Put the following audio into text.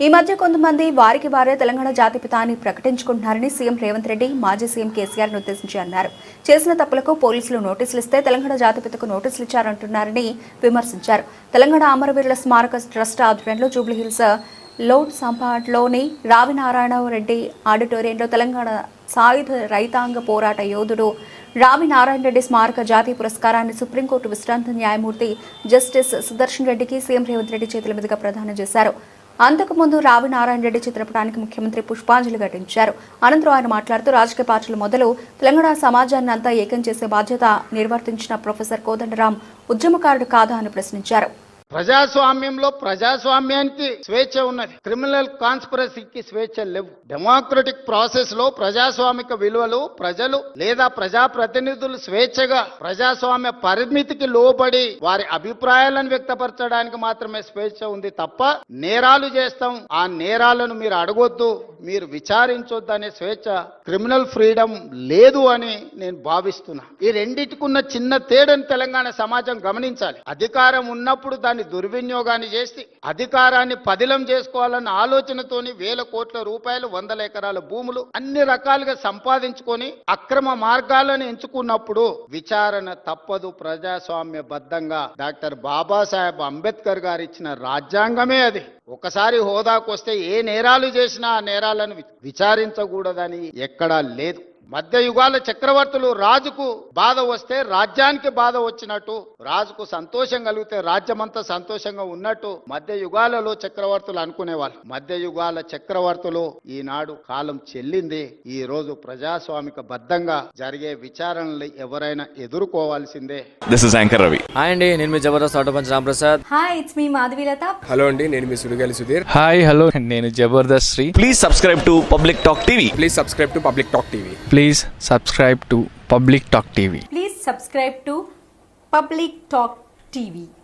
ఈ మధ్య కొంతమంది వారికి వారే తెలంగాణ జాతిపిత అని ప్రకటించుకుంటున్నారని సీఎం రేవంత్ రెడ్డి మాజీ సీఎం కేసీఆర్ ఉద్దేశించి అన్నారు. చేసిన తప్పులకు పోలీసులు నోటీసులు ఇస్తే తెలంగాణ జాతిపితకు నోటీసులు ఇచ్చారంటున్నారని విమర్శించారు. తెలంగాణ అమరవీరుల స్మారక ట్రస్ట్ ఆధ్వర్యంలో జూబ్లీహిల్స్ లోడ్ సంపాట్లోని రావినారాయణ రెడ్డి ఆడిటోరియంలో తెలంగాణ సాయుధ రైతాంగ పోరాట యోధుడు రావినారాయణ రెడ్డి స్మారక జాతీయ పురస్కారాన్ని సుప్రీంకోర్టు విశ్రాంత న్యాయమూర్తి జస్టిస్ సుదర్శన్ రెడ్డికి సీఎం రేవంత్ రెడ్డి చేతుల మీదుగా ప్రదానం చేశారు. అంతకుముందు రావినారాయణ రెడ్డి చిత్రపటానికి ముఖ్యమంత్రి పుష్పాంజలి ఘటించారు. అనంతరం ఆయన మాట్లాడుతూ రాజకీయ పార్టీలు మొదలు తెలంగాణ సమాజాన్ని అంతా ఏకం చేసే బాధ్యత నిర్వర్తించిన ప్రొఫెసర్ కోదండరాం ఉద్యమకారుడు కాదా అని ప్రశ్నించారు. ప్రజాస్వామ్యంలో ప్రజాస్వామ్యానికి స్వేచ్ఛ ఉన్నది, క్రిమినల్ కాన్స్పిరసీకి స్వేచ్ఛ లేవు. డెమోక్రటిక్ ప్రాసెస్ లో ప్రజాస్వామిక విలువలు ప్రజలు లేదా ప్రజాప్రతినిధులు స్వేచ్ఛగా ప్రజాస్వామ్య పరిమితికి లోబడి వారి అభిప్రాయాలను వ్యక్తపరచడానికి మాత్రమే స్వేచ్ఛ ఉంది తప్ప నేరాలు చేస్తాం, ఆ నేరాలను మీరు అడగొద్దు, మీరు విచారించొద్దు అనే స్వేచ్ఛ, క్రిమినల్ ఫ్రీడమ్ లేదు అని నేను భావిస్తున్నా. ఈ రెండింటికున్న చిన్న తేడాను తెలంగాణ సమాజం గమనించాలి. అధికారం ఉన్నప్పుడు దాన్ని దుర్వినియోగాన్ని చేసి అధికారాన్ని పదిలం చేసుకోవాలన్న ఆలోచనతోని వేల కోట్ల రూపాయలు, వందల ఎకరాల భూములు అన్ని రకాలుగా సంపాదించుకొని అక్రమ మార్గాలను ఎంచుకున్నప్పుడు విచారణ తప్పదు. ప్రజాస్వామ్య బద్ధంగా డాక్టర్ బాబాసాహెబ్ అంబేద్కర్ గారు ఇచ్చిన రాజ్యాంగమే అది. ఒకసారి హోదాకు వస్తే ఏ నేరాలు చేసినా ఆ నేరాలను విచారించకూడదని ఎక్కడా లేదు. మధ్య యుగాల చక్రవర్తులు రాజుకు బాధ వస్తే రాజ్యానికి బాధ వచ్చినట్టు, రాజుకు సంతోషం కలిగితే రాజ్యమంతా సంతోషంగా ఉన్నట్టు మధ్య యుగాలలో చక్రవర్తులు అనుకునేవాళ్ళు. మధ్య యుగాల చక్రవర్తులు ఈనాడు కాలం చెల్లింది. ఈ రోజు ప్రజాస్వామిక బద్ధంగా జరిగే విచారణలు ఎవరైనా ఎదుర్కోవాల్సిందే. This is anchor Ravi. Hi అండి, నేను మీ Jabardasth auto punch Ramprasad. Hi, it's me Madhavilatha. Hello అండి, నేను మీ సుడిగాలి సుధీర్. హాయ్ హలో, నేను Jabardasth Sri. Please subscribe to Public Talk TV. Please subscribe to Public Talk TV. Please subscribe to Public Talk TV. Please subscribe to Public Talk TV.